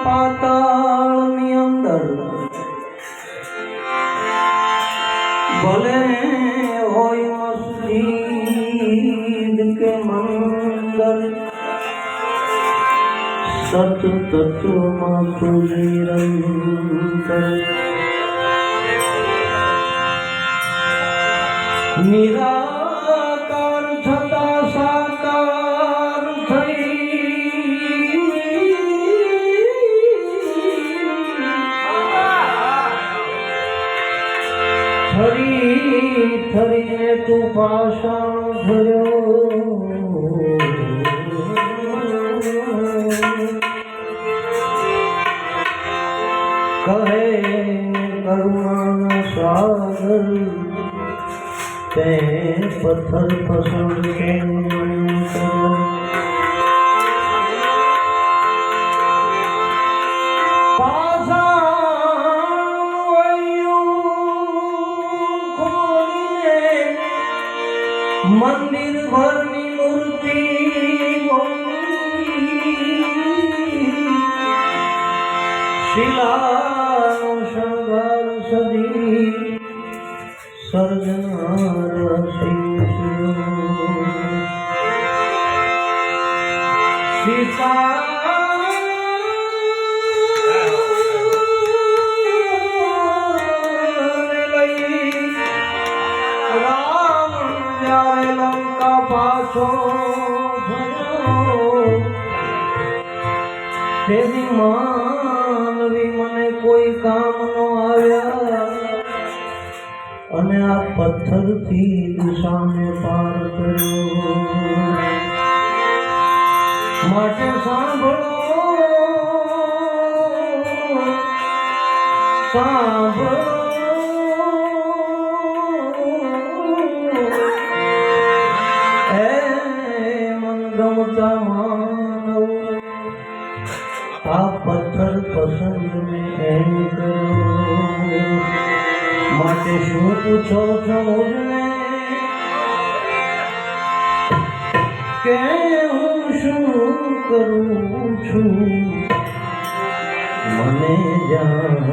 પાતાળની અંદર ભલે હોય મસ્જિદ કે મંદર, સત તત્વમાં તું નિરાકાર છતાં સાકાર થઈ થરી થરીને તું પાષાણ ધર્યો, કહે કરુણાના સાગર તે પથ્થર પસંદ મંદિર ભરની મૂર્તિ શિલાનો શણગાર સદી સર્જનાર સીતા લંકા પાછો તેની માનવી મને કોઈ કામ નો આવ્યા અને આ પથ્થરથી દિશાને પાર કર્યો, માટે સાંભળો સાંભળો ગમતા માનવ આ પથ્થર પસંદ મેં એમ કર્યો, માટે શું પૂછો છો મુझને કે હું શું કરું છું, મને જાણ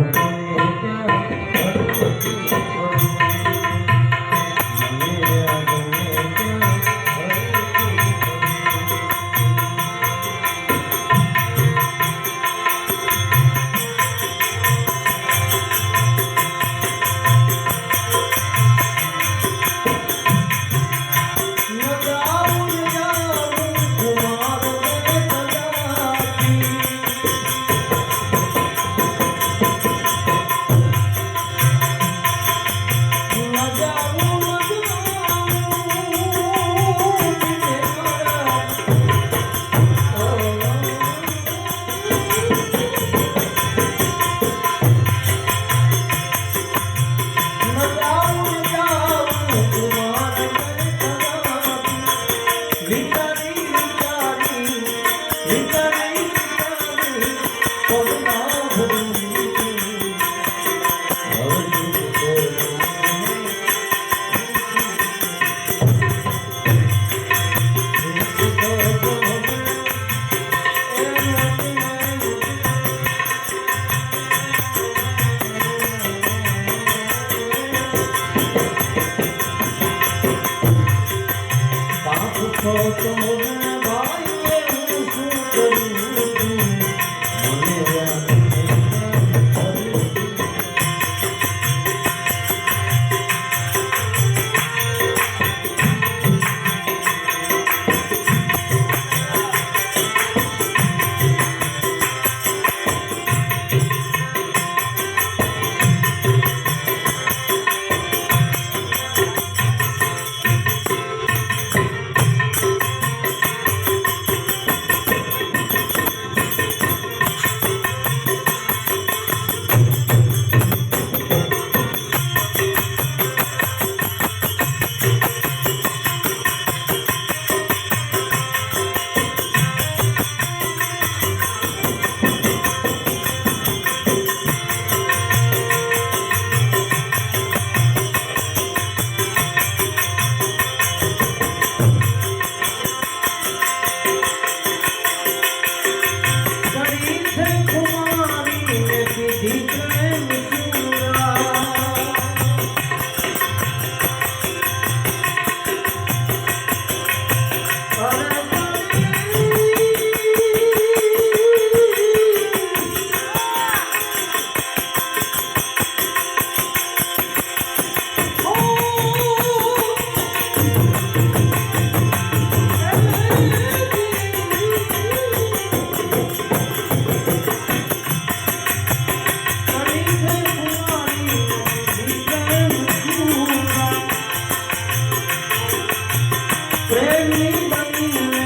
પ્રેમી બનીને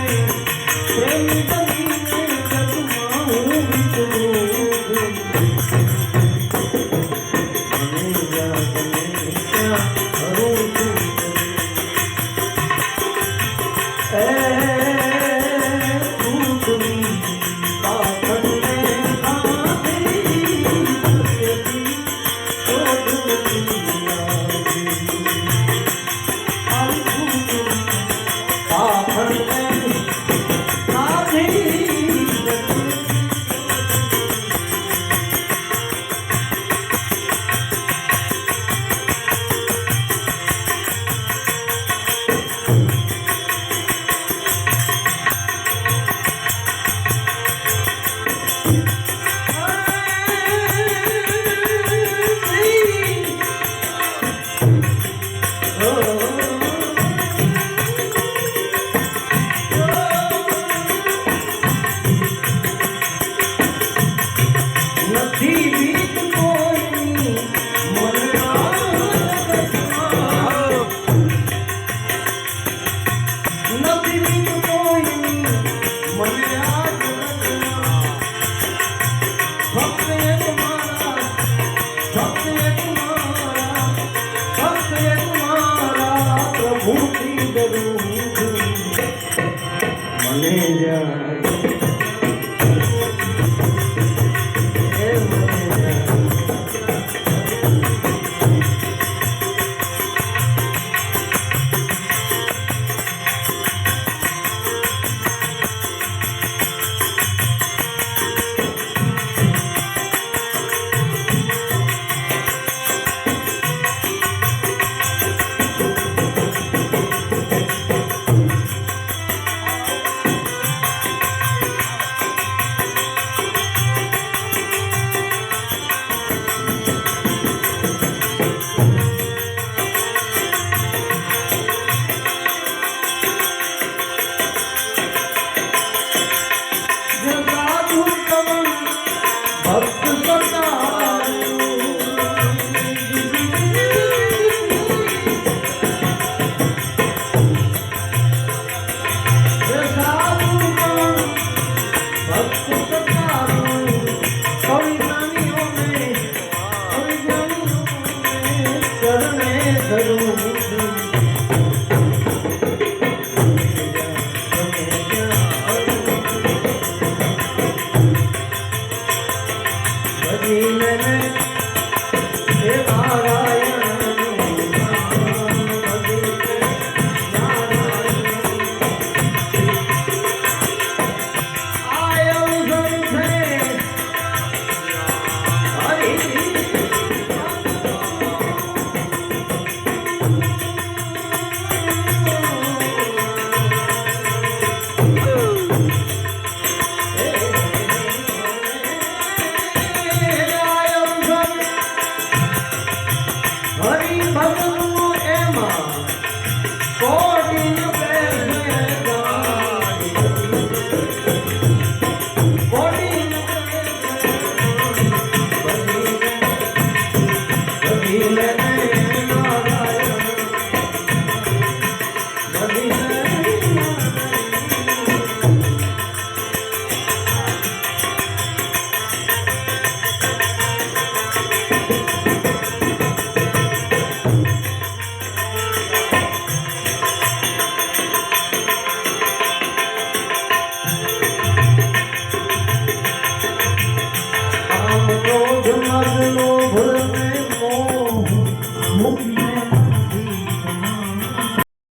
જગમાં હું વિચરું મને યાદ ને ક્યાં કરું છું એ ભૂતની પાખંડને ખાધી સકેતી શોધતી આવી ભૂતની પાખંડને ખાધી નથી બીત કોઈની મનના જગતમાં નથી બીત કોઈની મનના જગતમાં ફક્ત એક મારા પ્રભુથી ડરું છું મને જાણ